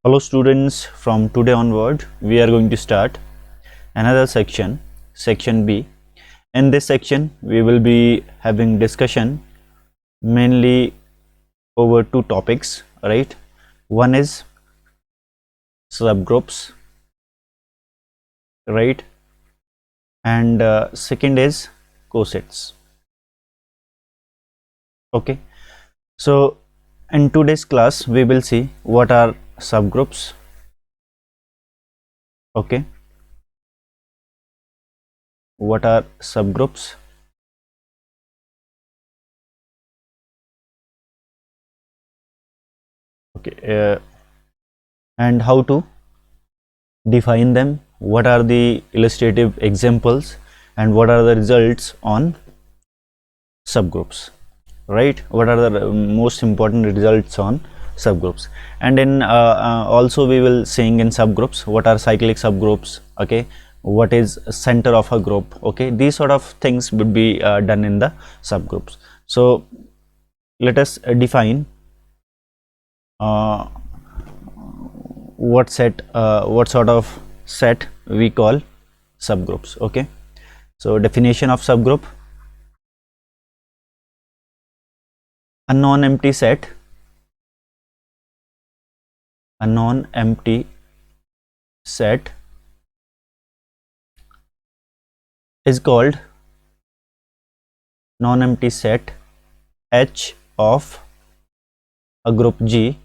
Hello students, from today onward we are going to start another section, section B. In this section we will be having discussion mainly over two topics, right? One is subgroups, right? And second is cosets. Okay, so in today's class we will see what are subgroups. Okay, what are subgroups? Okay, and how to define them, what are the illustrative examples, and what are the results on subgroups, right? What are the most important results on subgroups? And in also we will seeing in subgroups what are cyclic subgroups, okay, what is center of a group, okay, these sort of things would be done in the subgroups. So let us define what sort of set we call subgroups. Okay, so definition of subgroup: a non-empty set, a non-empty set is called non-empty set H of a group G.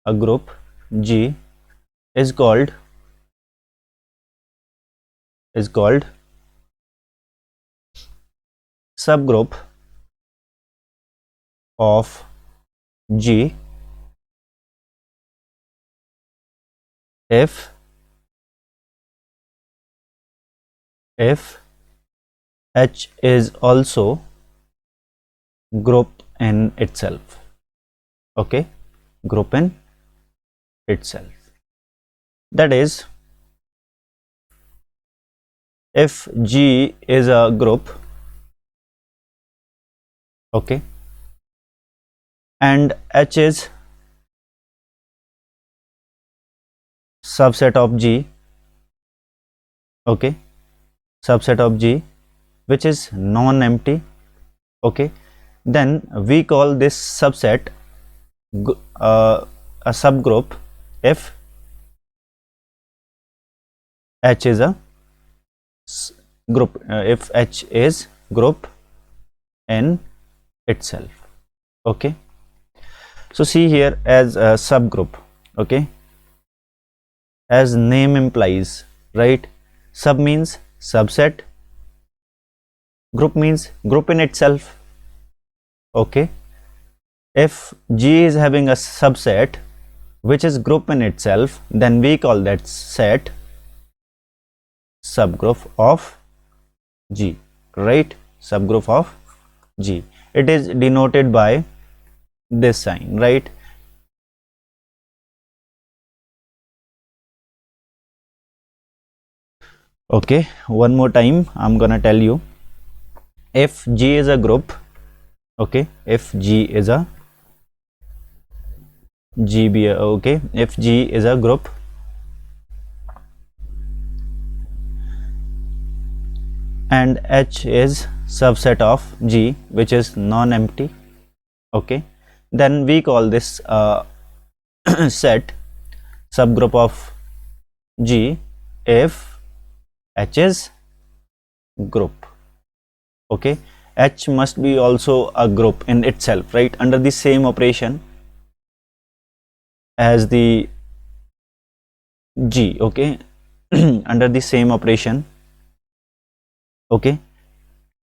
A group G is called subgroup of G if H is also group in itself. Okay, group in itself. That is, if G is a group, okay, and H is subset of G, okay, subset of G which is non-empty, okay, then we call this subset a subgroup if H is a group, if H is group in itself. Okay, so see here, as a subgroup, okay, as name implies, right? Sub means subset, group means group in itself. Okay, if G is having a subset which is group in itself, then we call that set subgroup of G, right? Subgroup of G. It is denoted by this sign, right? Okay, one more time I'm gonna tell you. If G is a group, okay, if G is a okay, if G is a group and H is subset of G which is non-empty, okay, then we call this set subgroup of G if H is group. Okay, H must be also a group in itself, right, under the same operation as the G, okay, under the same operation, okay,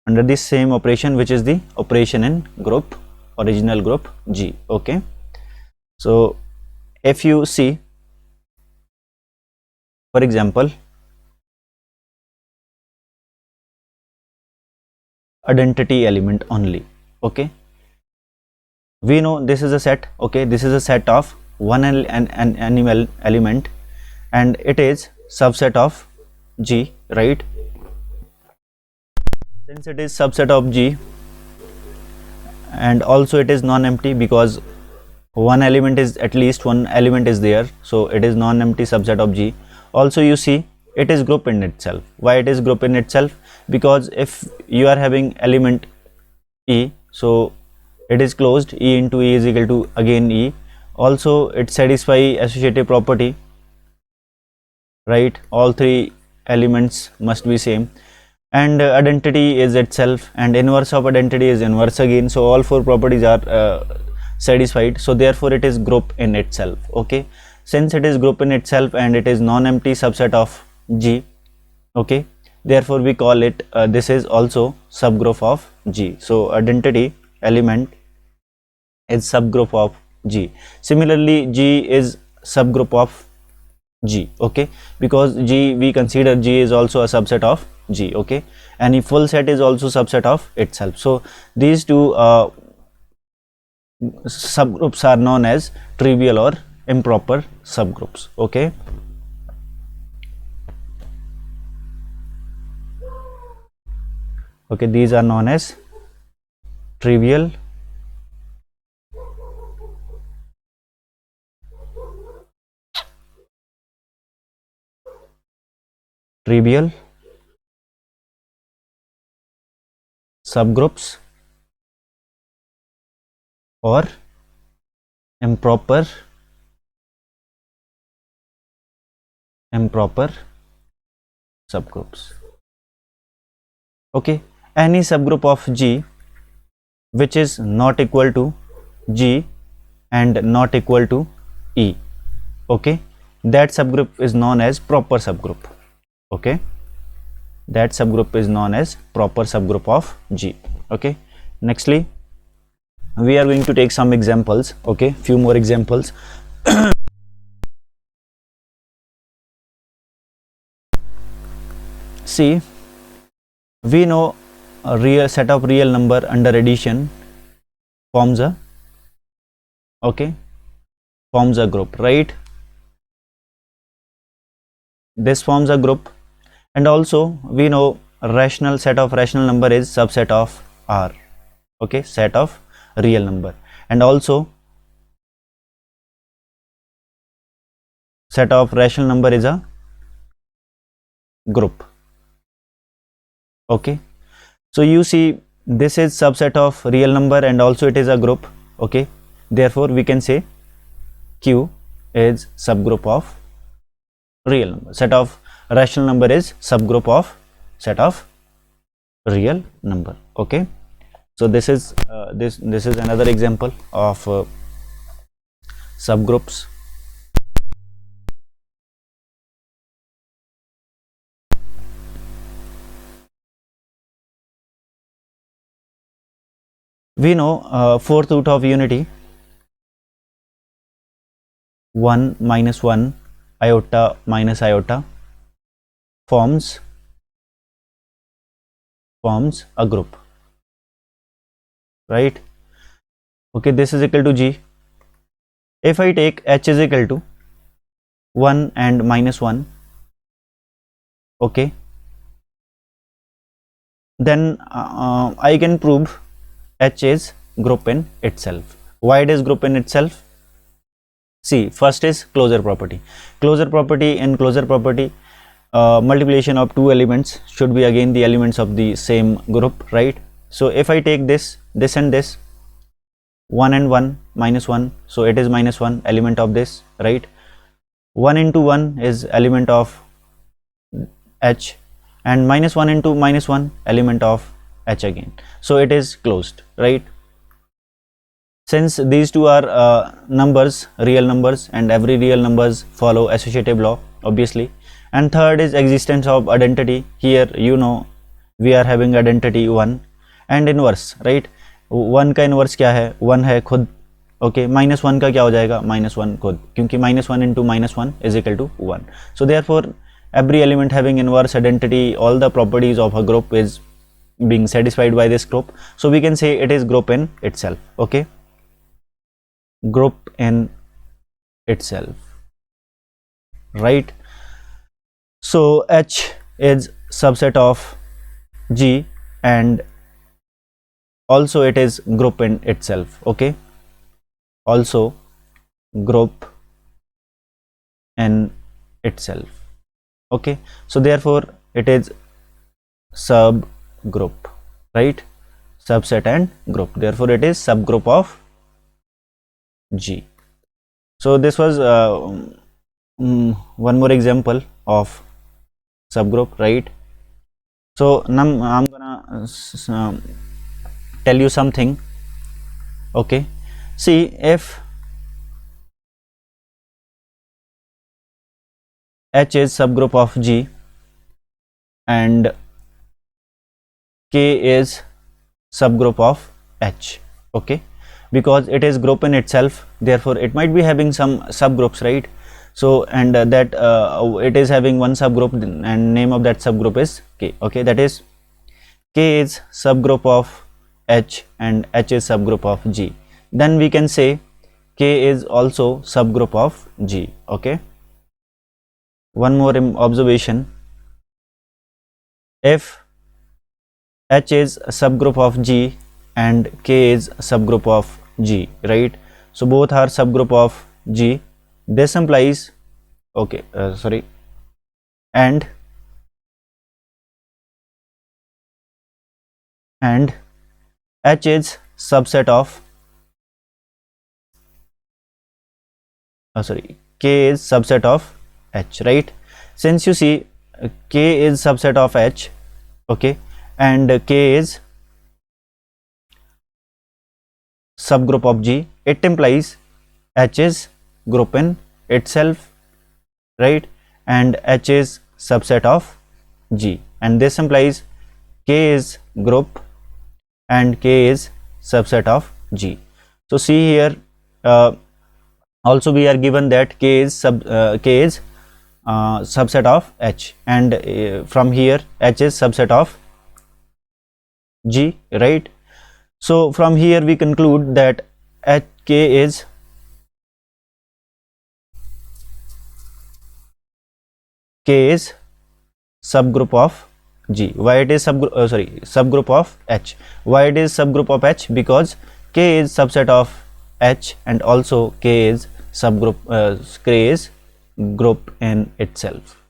under the same operation which is the operation in group, original group G. Okay, so if you see, for example, identity element only, okay, we know this is a set, okay, this is a set of one an animal element and it is subset of G, right? Since it is subset of G and also it is non-empty because one element is, at least one element is there, so it is non-empty subset of G. Also you see it is group in itself. Why it is group in itself? Because if you are having element E, so it is closed, E into E is equal to again E. Also it satisfy associative property, right? All three elements must be same, and identity is itself, and inverse of identity is inverse again. So all four properties are satisfied, so therefore it is group in itself. Okay, since it is group in itself and it is non-empty subset of G, okay, therefore we call it this is also subgroup of G. So identity element is subgroup of G. Similarly G is subgroup of G, okay, because G, we consider G is also a subset of G, okay, and a full set is also subset of itself. So these two subgroups are known as trivial or improper subgroups. Okay, okay, these are known as trivial subgroups or improper subgroups. Okay, any subgroup of G which is not equal to G and not equal to E, okay, that subgroup is known as proper subgroup. Okay, that subgroup is known as proper subgroup of G. Okay, nextly we are going to take some examples. Okay, few more examples. See, we know a real set of real number under addition forms a, okay, forms a group, right? This forms a group, and also we know rational set of rational number is subset of R. Okay, set of real number, and also set of rational number is a group. Okay, so you see this is subset of real number and also it is a group. Okay, therefore we can say Q is subgroup of real number. Set of rational number is subgroup of set of real number. Okay, so this is this is another example of subgroups. We know fourth root of unity 1 minus 1 iota minus iota forms a group, right? Okay, this is equal to G. If I take H is equal to 1 and minus 1, okay, then I can prove H is group in itself. Why it is group in itself? See, first is closure property. Closure property, in closure property, multiplication of two elements should be again the elements of the same group, right? So if I take this and this, 1 and 1 minus 1, so it is minus 1 element of this, right? 1 into 1 is element of H, and minus 1 into minus 1 element of H again, so it is closed, right? Since these two are numbers, real numbers, and every real numbers follow associative law, obviously. And third is existence of identity. Here you know we are having identity 1 and inverse, right? 1 का inverse क्या है? 1 है खुद. Okay, minus 1 का क्या हो जाएगा? minus 1 खुद, क्योंकि minus 1 into minus 1 is equal to 1. So therefore every element having inverse identity, all the properties of a group is being satisfied by this group. So we can say it is group in itself. Okay, group in itself, right? So H is subset of G and also it is group in itself. Okay, also group in itself. Okay, so therefore it is subgroup, right? Subset and group, therefore it is subgroup of G. So this was one more example of subgroup, right? So now I'm gonna tell you something. Okay, see, if H is subgroup of G and K is subgroup of H, okay, because it is group in itself, therefore it might be having some subgroups, right? So and that it is having one subgroup and name of that subgroup is K. Okay, that is K is subgroup of H and H is subgroup of G. Then we can say K is also subgroup of G. Okay, one more observation: if H is a subgroup of G and K is a subgroup of G, right? So both are subgroup of G. This implies, okay, sorry, and H is subset of, sorry, K is subset of H, right? Since you see K is subset of H, okay, and K is subgroup of G, it implies H is group in itself, right? And H is subset of G, and this implies K is group and K is subset of G. So see here, also we are given that K is subset of H, and from here H is subset of G, right? So from here we conclude that K is subgroup of G. Why it is subgroup of H? Why it is subgroup of H? Because K is subset of H and also K is subgroup, K is group in itself.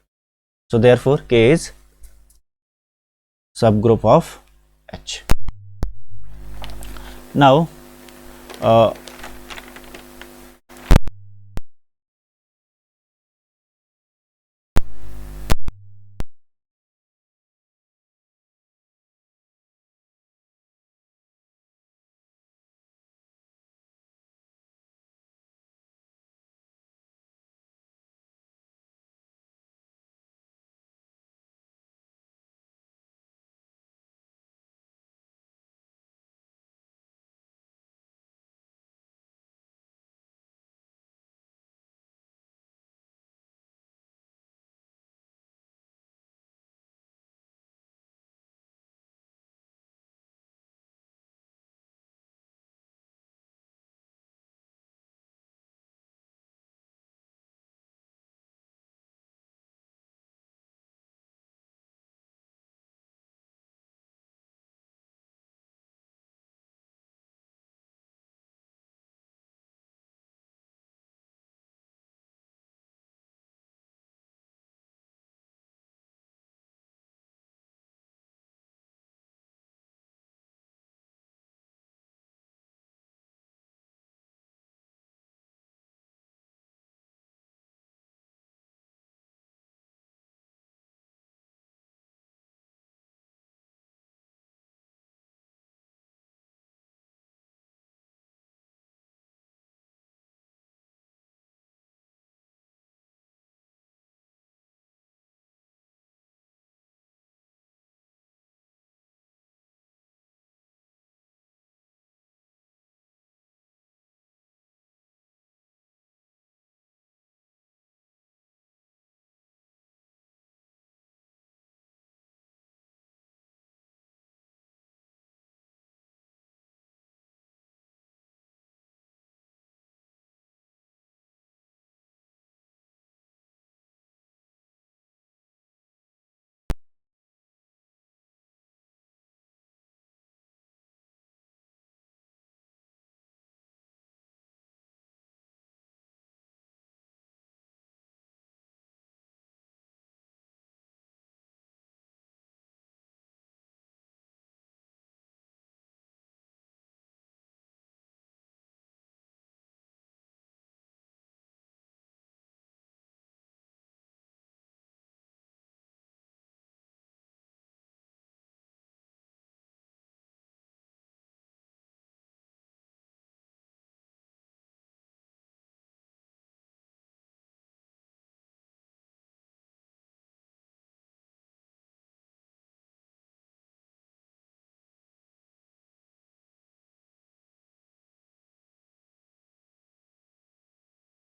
So therefore K is subgroup of H. Now uh,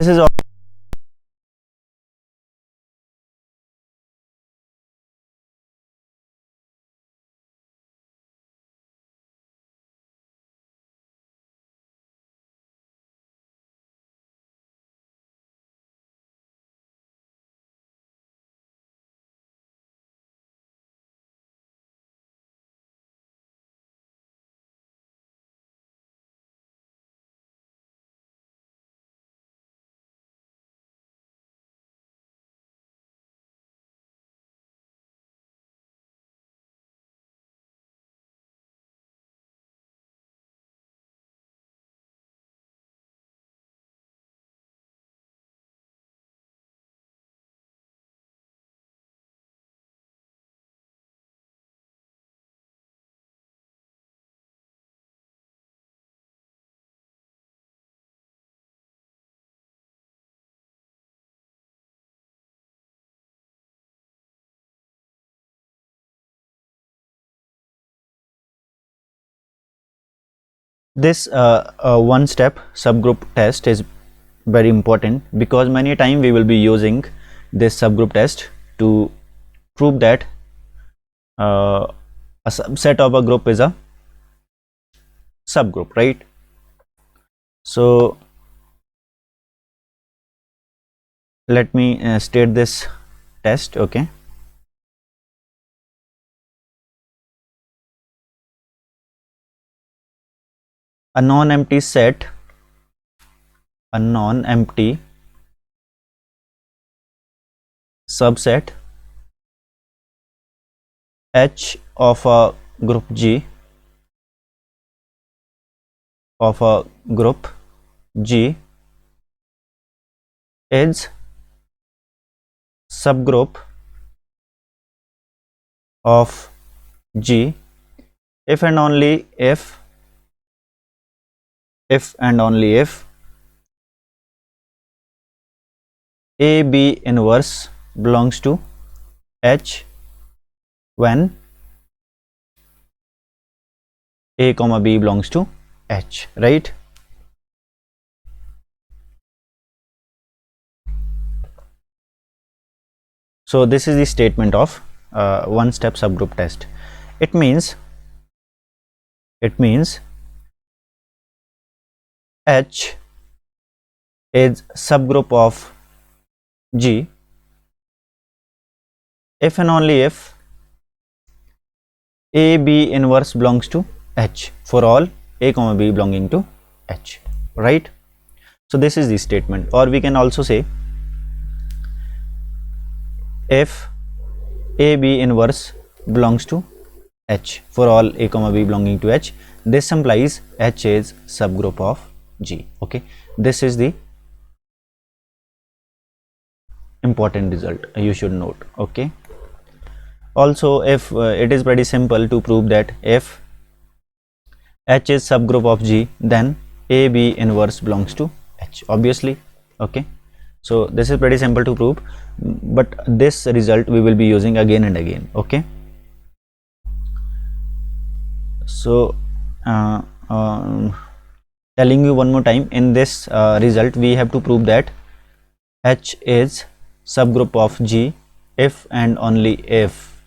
this is all. This one step subgroup test is very important, because many time we will be using this subgroup test to prove that a subset of a group is a subgroup, right? So let me state this test. Okay, a non-empty set, a non-empty subset H of a group G, of a group G is subgroup of G if and only if and only if A B inverse belongs to H when A comma B belongs to H, right? So this is the statement of one step subgroup test. It means H is subgroup of G if and only if A B inverse belongs to H, for all A comma B belonging to H, right? So this is the statement. Or we can also say if A B inverse belongs to H for all A comma B belonging to H, this implies H is subgroup of G. Okay, this is the important result you should note. Okay, also if it is pretty simple to prove that if H is subgroup of G, then A B inverse belongs to H, obviously. Okay, so this is pretty simple to prove, but this result we will be using again and again. Okay, so telling you one more time, in this result we have to prove that H is subgroup of G if and only if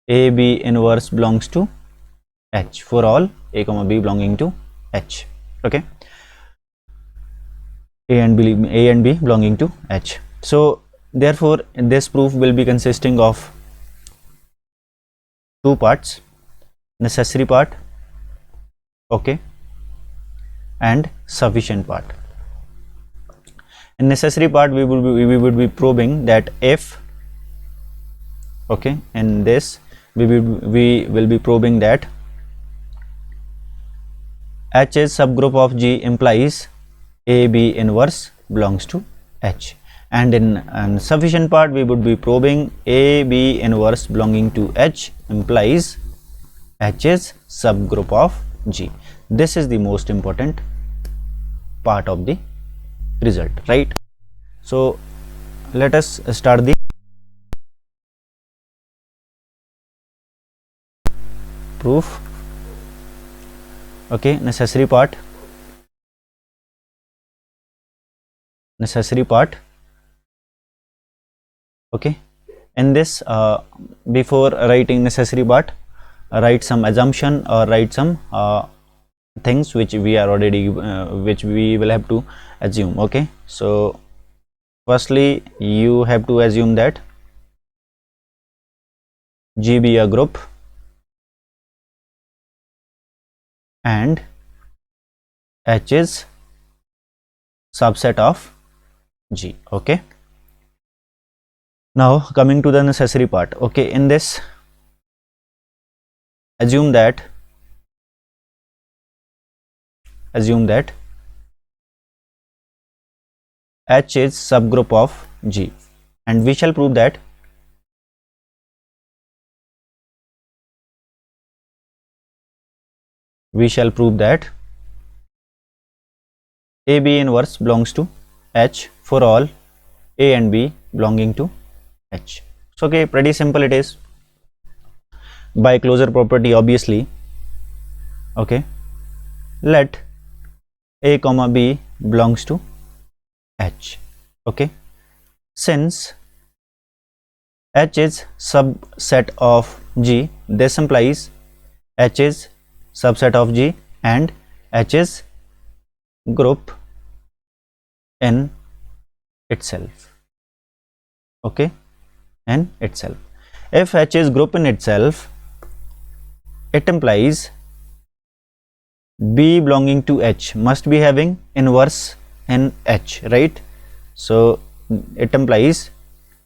A B inverse belongs to H for all A comma B belonging to H. Okay, A and B belonging to H. So therefore this proof will be consisting of two parts: necessary part, okay, and sufficient part. In necessary part we would be proving that if, okay, in this we will be proving that H is subgroup of G implies A B inverse belongs to H, and in sufficient part we would be proving A B inverse belonging to H implies H is subgroup of G. This is the most important part of the result, right? So let us start the proof. Okay, necessary part. necessary part. Okay, in this before writing necessary part, write some assumption or write some things which we are already which we will have to assume. Okay, so firstly you have to assume that G be a group and H is subset of G. Okay, now coming to the necessary part. Okay, in this assume that H is subgroup of G, and we shall prove that AB inverse belongs to H for all A and B belonging to H. So okay, pretty simple it is. By closure property, obviously, okay, let A comma B belongs to H. Okay, since H is subset of G, this implies H is subset of G and H is group in itself. Okay, in itself. If H is group in itself, it implies B belonging to H must be having inverse in H, right? So it implies,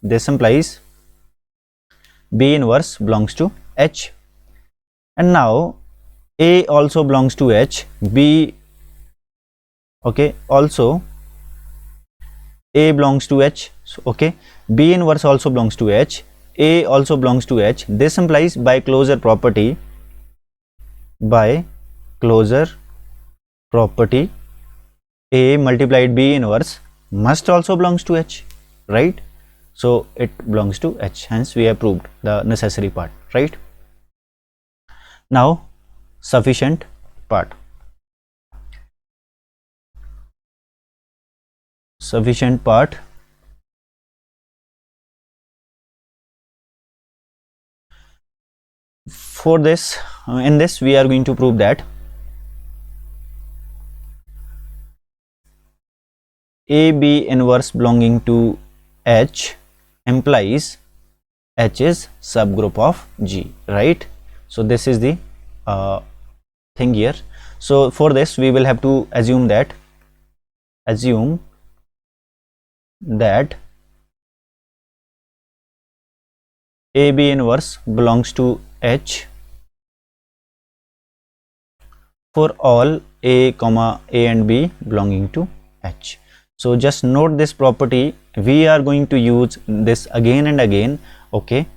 this implies B inverse belongs to H, and now A also belongs to H, B, okay, also A belongs to H. So okay, B inverse also belongs to H, A also belongs to H. This implies by closure property, A multiplied B inverse must also belongs to H, right? So it belongs to H, hence we have proved the necessary part, right? Now sufficient part. For this, in this we are going to prove that AB inverse belonging to H implies H is subgroup of G, right? So this is the thing here. So for this we will have to assume that AB inverse belongs to H for all A comma A and B belonging to H. So just note this property, we are going to use this again and again. Okay,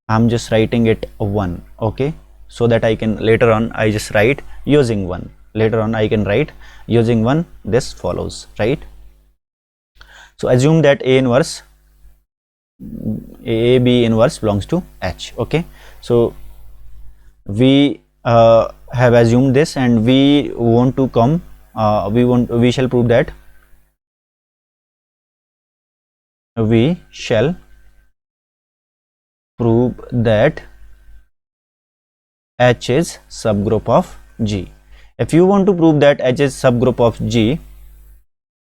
I'm just writing it 1, okay, so that I can later on I just write using 1, later on I can write using 1, this follows, right? So assume that AB inverse belongs to H. Okay, so we have assumed this, and we want to come we shall prove that H is subgroup of G. If you want to prove that H is subgroup of G,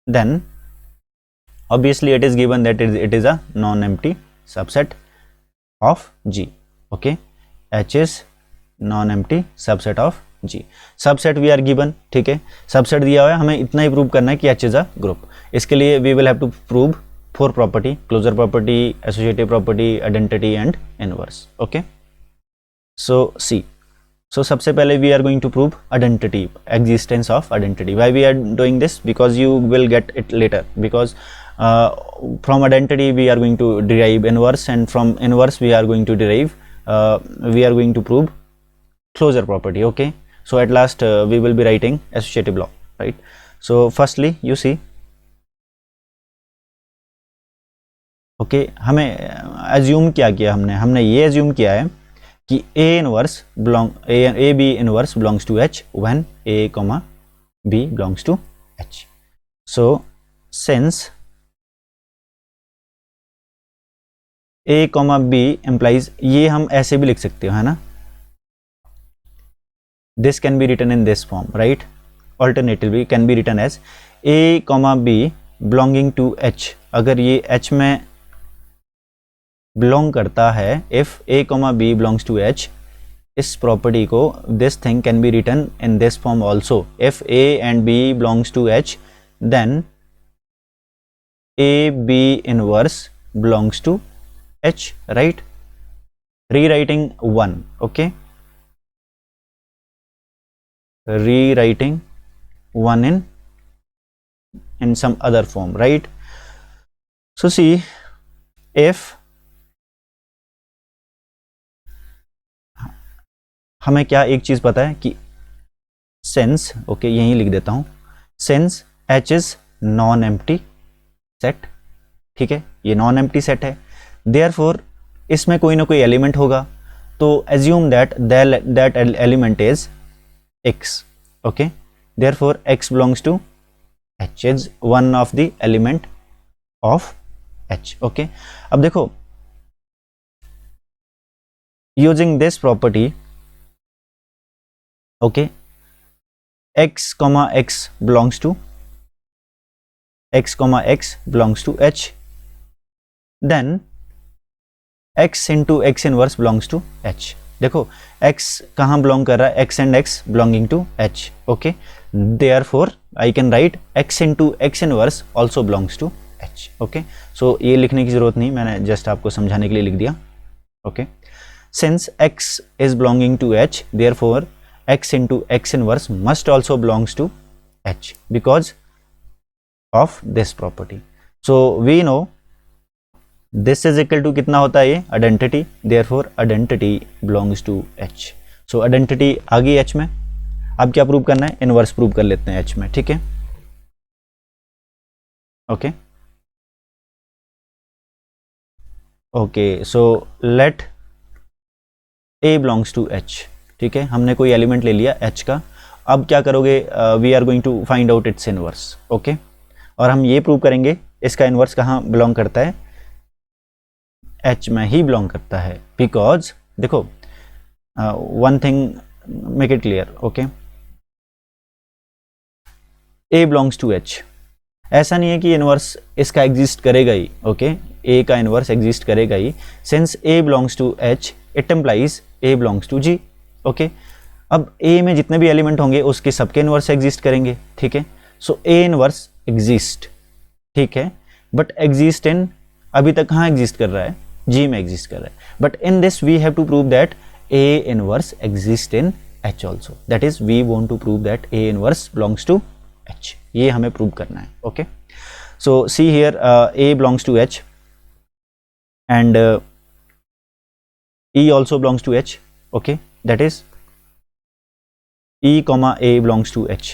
then obviously it is given that it is a non-empty subset of G. Okay, H is non-empty subset of G. Subset we are given, ठीक है, subset दिया हुआ है, हमें इतना ही prove करना है कि H is a group. इसके लिए we will have to prove 4 property: closure property, associative property, identity and inverse. Okay, so see, so सबसे पहले we are going to prove identity, existence of identity. Why we are doing this? Because you will get it later, because from identity we are going to derive inverse, and from inverse we are going to derive we are going to prove closure property. Okay, so at last we will be writing associative law, right? So firstly you see, okay, हमें assume क्या किया, हमने ये assume किया है कि AB inverse belongs to H when A comma B belongs to H. So since A comma B implies, ये हम ऐसे भी लिख सकते हो, है ना, this can be written in this form, right, alternatively can be written as A comma B belonging to H, अगर ये एच में बिलोंग करता है, if A comma B belongs to H, इस प्रॉपर्टी को, this thing can be written in this form also, if A and B belongs to H then A B inverse belongs to H, right, rewriting 1, okay, rewriting 1 in some other form, right. So see, if हमें क्या एक चीज पता है कि since, okay, यहीं लिख देता हूं, since H is non empty set, ठीक है, ये नॉन एम्प्टी सेट है, therefore इसमें कोई ना कोई एलिमेंट होगा, तो assume that element is x, okay, therefore x belongs to H is one of the element of H, okay. अब देखो, using this property, okay, x comma x belongs to x comma x belongs to H, then x into x inverse belongs to H. देखो x कहाँ belong कर रहा है, x and x belonging to H, okay, therefore I can write x into x inverse also belongs to H, okay. so ये लिखने की जरूरत नहीं, मैंने just आपको समझाने के लिए लिख दिया, okay. since x is belonging to H, therefore x into x inverse must also belongs to H because of this property. so we know this is equal to कितना होता है, ये identity, therefore identity belongs to H. so identity आ गई H में, अब क्या prove करना है, इनवर्स प्रूव कर लेते हैं H में, ठीक है, okay okay. So let A belongs to H, ठीक है, हमने कोई एलिमेंट ले लिया H का, अब क्या करोगे, we are going to find out its inverse, okay, और हम ये प्रूव करेंगे इसका इनवर्स कहाँ बिलोंग करता है, H में ही बिलोंग करता है, बिकॉज देखो one thing make it clear, okay, A belongs to H, ऐसा नहीं है कि इनवर्स इसका एग्जिस्ट करेगा ही, ओके, A का इनवर्स एग्जिस्ट करेगा ही, since A belongs to H it implies A belongs to G, okay. अब A में जितने भी एलिमेंट होंगे उसके सबके इनवर्स एग्जिस्ट करेंगे, ठीक है, सो A इनवर्स एग्जिस्ट, ठीक है, बट एग्जिस्ट इन, अभी तक कहाँ एग्जिस्ट कर रहा है, G में एग्जिस्ट कर रहा है, but in this we have to prove that A inverse exist in H also, that is we want to prove that A inverse belongs to H, ये हमें प्रूव करना है, okay. So see here A belongs to H and E also belongs to H, okay, that is E comma A belongs to H.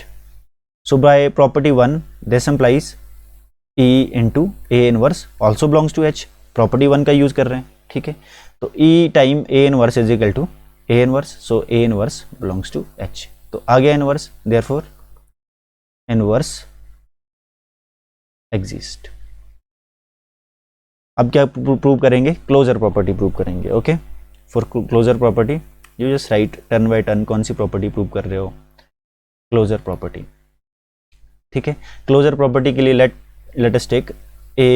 So by property 1, this implies E into A inverse also belongs to H. property 1 का use कर रहे हैं, ठीक है, तो E time A inverse is equal to A inverse, so A inverse belongs to H. तो आ गया inverse, therefore inverse exist. अब क्या प्रूव करेंगे, क्लोजर प्रॉपर्टी प्रूव करेंगे, okay. For closure property you just write turn by turn कौन सी property prove कर रहे हो, क्लोजर प्रॉपर्टी, ठीक है. क्लोजर प्रॉपर्टी के लिए let us take A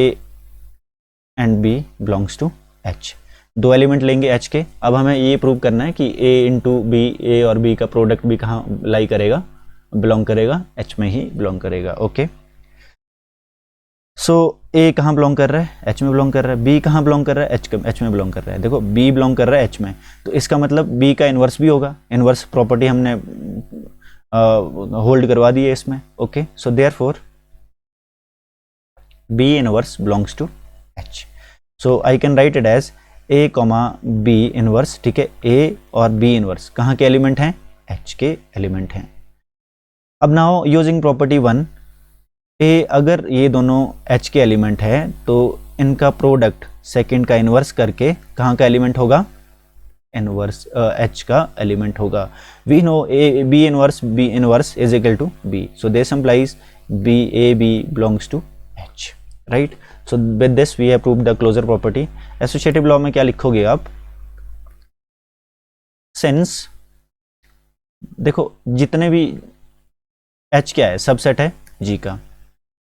and B belongs to H, दो एलिमेंट लेंगे H के. अब हमें ये प्रूव करना है कि A इंटू B, A और B का प्रोडक्ट भी कहाँ लाई करेगा, बिलोंग करेगा, H में ही बिलोंग करेगा, ओके. सो A कहाँ बिलोंग कर रहा है, H में बिलोंग कर रहा है, B कहाँ बिलोंग कर रहा है, H में बिलोंग कर रहा है. देखो B बिलोंग कर रहा है H में, तो इसका मतलब B का इन्वर्स भी होगा, इन्वर्स प्रॉपर्टी हमने होल्ड करवा दी है इसमें, okay. So therefore B inverse belongs to H. So I can write it as A comma B inverse, ठीक है, A और B इनवर्स कहाँ के एलिमेंट हैं, H के एलिमेंट हैं. अब नाउ यूजिंग प्रॉपर्टी 1, A अगर ये दोनों H के एलिमेंट है तो इनका प्रोडक्ट सेकंड का इनवर्स करके कहाँ का एलिमेंट होगा, इनवर्स H का एलिमेंट होगा. We know B inverse is equal to B, so this implies A B belongs to H, right. So with this we have proved the closure property. Associative law में क्या लिखोगे आप? Since देखो जितने भी H क्या है, सबसेट है G का,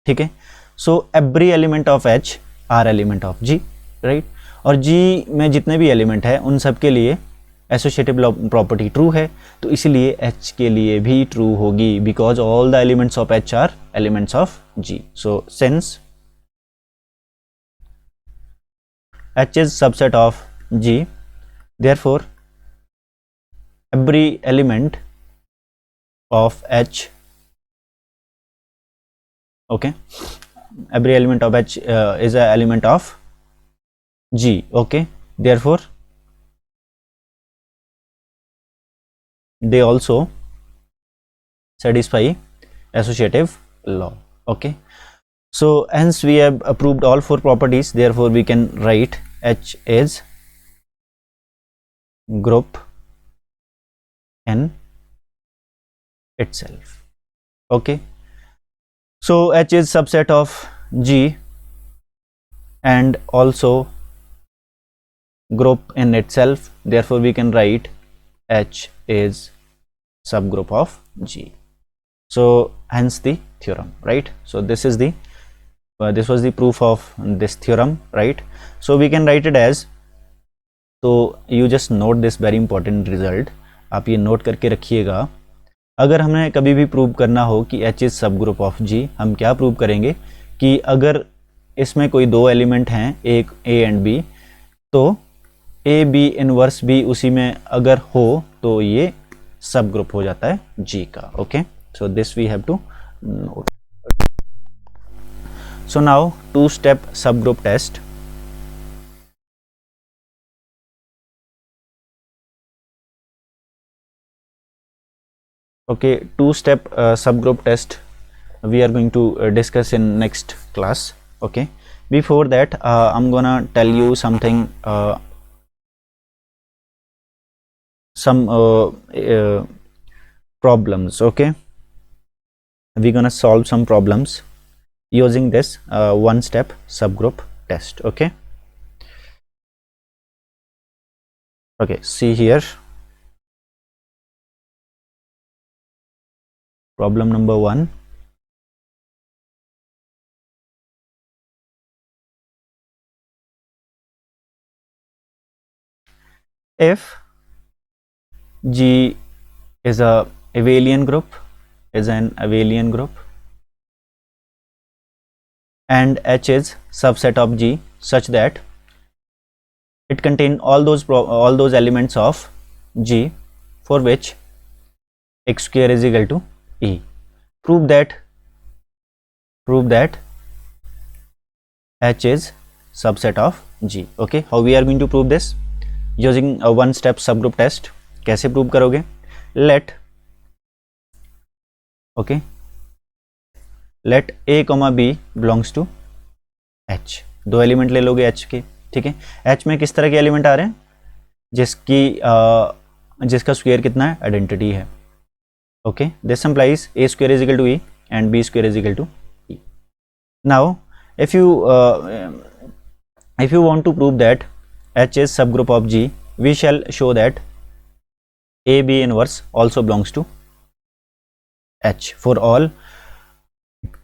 ठीक है. So every element of H are element of G, right. और G में जितने भी एलिमेंट है उन सब के लिए एसोसिएटिव लॉ प्रॉपर्टी ट्रू है, तो इसीलिए H के लिए भी ट्रू होगी, because all the elements of H are elements of G. So since H is subset of G, therefore every element of H, okay, every element of H is an element of G, okay. Therefore they also satisfy associative law, okay. So hence we have proved all four properties, therefore we can write H is group in itself, okay. So H is subset of G and also group in itself, therefore we can write H is subgroup of G. So hence the theorem, right. So this is the this was the proof of this theorem, right. So we can write it as, so you just note this very important result, आप ये note करके रखिएगा. अगर हमें कभी भी prove करना हो कि H इज सब ग्रुप ऑफ G, हम क्या प्रूव करेंगे कि अगर इसमें कोई दो एलिमेंट हैं, एक A एंड B, तो A B इनवर्स भी उसी में अगर हो तो ये सब ग्रुप हो जाता है G का, okay. So this we have to note. So now two-step subgroup test. Okay, two-step subgroup test we are going to discuss in next class, okay. Before that I'm gonna tell you something, some problems, okay. We're gonna solve some problems using this one step subgroup test, okay. Okay, see here, problem number 1. If G is a abelian group, and H is subset of G such that it contain all those elements of G for which x square is equal to E. Prove that H is subset of G, okay. How we are going to prove this? Using a one step subgroup test. कैसे prove करोगे? Let A, B belongs to H. दो element ले लोगे H के, ठीक है. H में किस तरह के एलिमेंट आ रहे हैं? जिसका स्क्वायर कितना है? आइडेंटिटी है, okay. This implies A square is equal to E and B square is equal to E. Now if you want to prove that H is subgroup of G, we shall show that A B inverse also belongs to H for all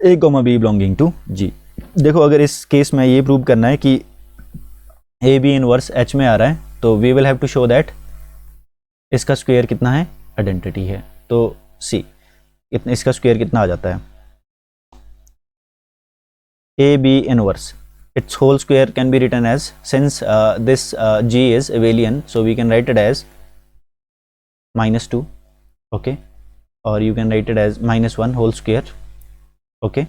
A, B belonging to G. देखो अगर इस case में ये prove करना है कि A B inverse H में आ रहा है, तो we will have to show that इसका स्क्वायर कितना है? आइडेंटिटी है. तो सी इसका स्क्वायर कितना आ जाता है? A B inverse, its whole square can be written as, since this G is abelian, so we can write it as -2, okay, or you can write it as -1 whole square, okay.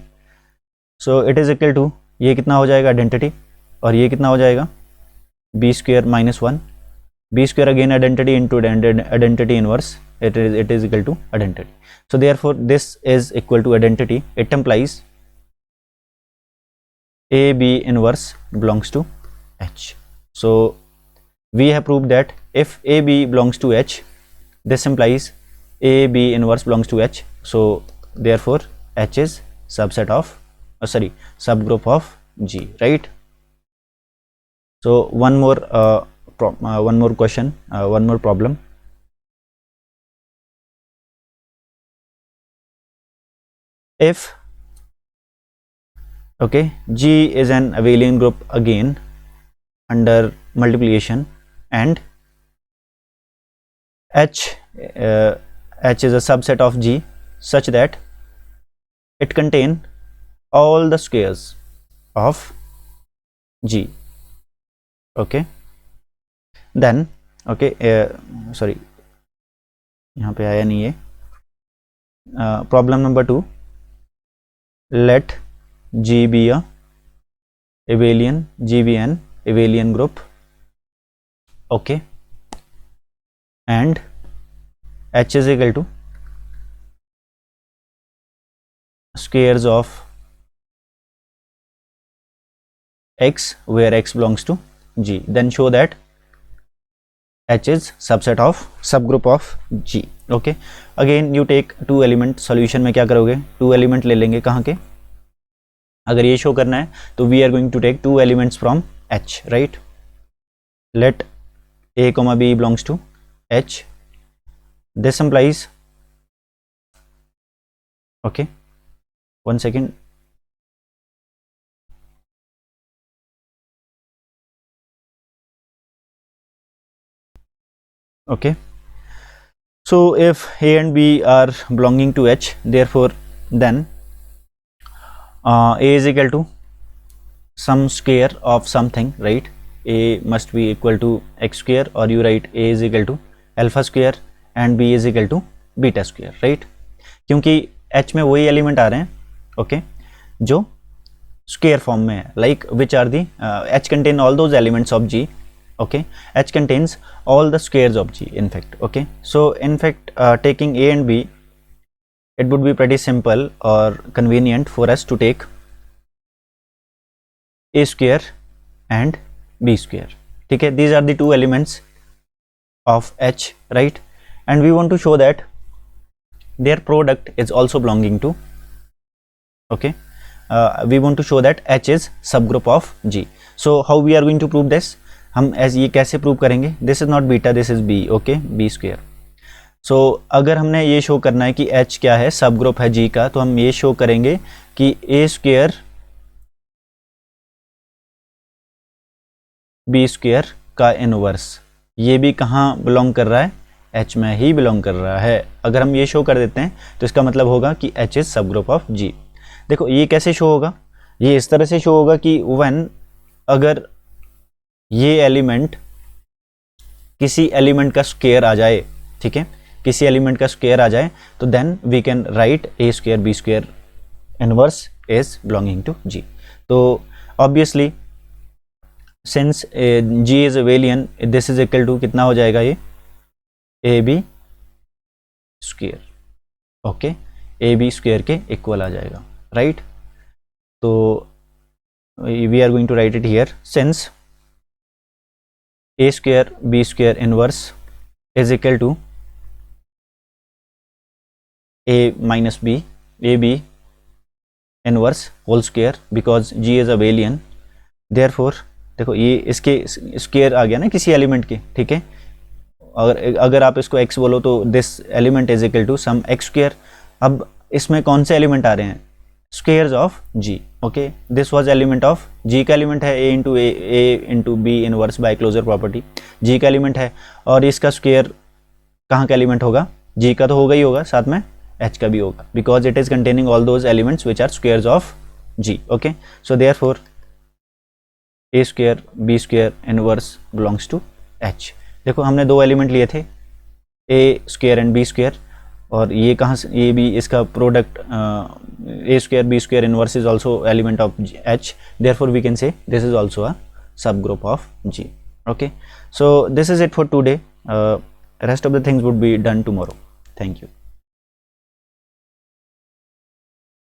So it is equal to, ये कितना हो जाएगा? Identity. और ये कितना हो जाएगा? B square -1, B square again identity into identity inverse, it is equal to identity. So therefore this is equal to identity. It implies A B inverse belongs to H. So we have proved that if A B belongs to H, this implies A B inverse belongs to H. So therefore H is subset of subgroup of G, right? So one more question, one more problem. If okay, G is an abelian group again under multiplication, and H is a subset of G such that it contain all the squares of G. Okay, then okay, sorry, यहाँ पे आया नहीं है. Problem number 2, let G be a abelian, G be an abelian group, okay, and H is equal to squares of X where X belongs to G. Then show that H is subset of subgroup of G. Okay, again you take two element. Solution में क्या करोगे, two element ले लेंगे. कहाँ के, अगर ये show करना है तो we are going to take two elements from H, right? Let A, B belongs to H. This implies, okay, one second. Okay, so if A and B are belonging to H, therefore then A is equal to some square of something, right? A must be equal to X square, or you write A is equal to alpha square and B is equal to beta square, right? क्योंकि H में वही element आ रहे हैं, okay, जो square form में है, like which are the H contain all those elements of G. Okay, H contains all the squares of G, in fact. Okay, so in fact taking A and B, it would be pretty simple or convenient for us to take A square and B square. Okay, these are the two elements of H, right? And we want to show that their product is also belonging to, okay, we want to show that H is subgroup of G. So how we are going to prove this? हम एज ये कैसे prove करेंगे? This is not beta, this is B, okay, B square. So अगर हमने ये show करना है कि H क्या है, सब ग्रुप है G का, तो हम ये शो करेंगे कि A स्क्वायर बी स्क्वायर का इनवर्स, ये भी कहाँ बिलोंग कर रहा है, H में ही बिलोंग कर रहा है. अगर हम ये शो कर देते हैं तो इसका मतलब होगा कि H इज सब ग्रुप ऑफ G. देखो ये कैसे शो होगा, ये इस तरह से शो होगा कि व्हेन अगर ये एलिमेंट किसी एलिमेंट का स्क्वायर आ जाए, ठीक है, किसी एलिमेंट का स्क्वायर आ जाए, तो then we can write A square B square inverse is belonging to G. तो obviously since G is abelian, this is equal to कितना हो जाएगा, ये AB square, okay, AB square के इक्वल आ जाएगा, राइट? तो we are going to write it here, since A square B square inverse is equal to A minus B, AB inverse whole square, because G is abelian. Therefore देखो ये इसके square आ गया ना किसी एलिमेंट के, ठीक है, अगर आप इसको x बोलो तो this element is equal to some x square. अब इसमें कौन से एलिमेंट आ रहे हैं, squares of G. Okay, this was element of G का एलिमेंट है A into B inverse by closure property, G का एलिमेंट है, और इसका स्क्वायर कहाँ का एलिमेंट होगा, G का तो होगा ही होगा, साथ में H का भी होगा, because it is containing all those elements which are squares of G. Okay, so therefore A square B square inverse belongs to H. देखो हमने दो एलिमेंट लिए थे, A square and B square, और ये कहाँ से, ये भी इसका product A square B square inverse is also element of H. Therefore we can say this is also a subgroup of G. Okay, so this is it for today. Rest of the things would be done tomorrow. Thank you.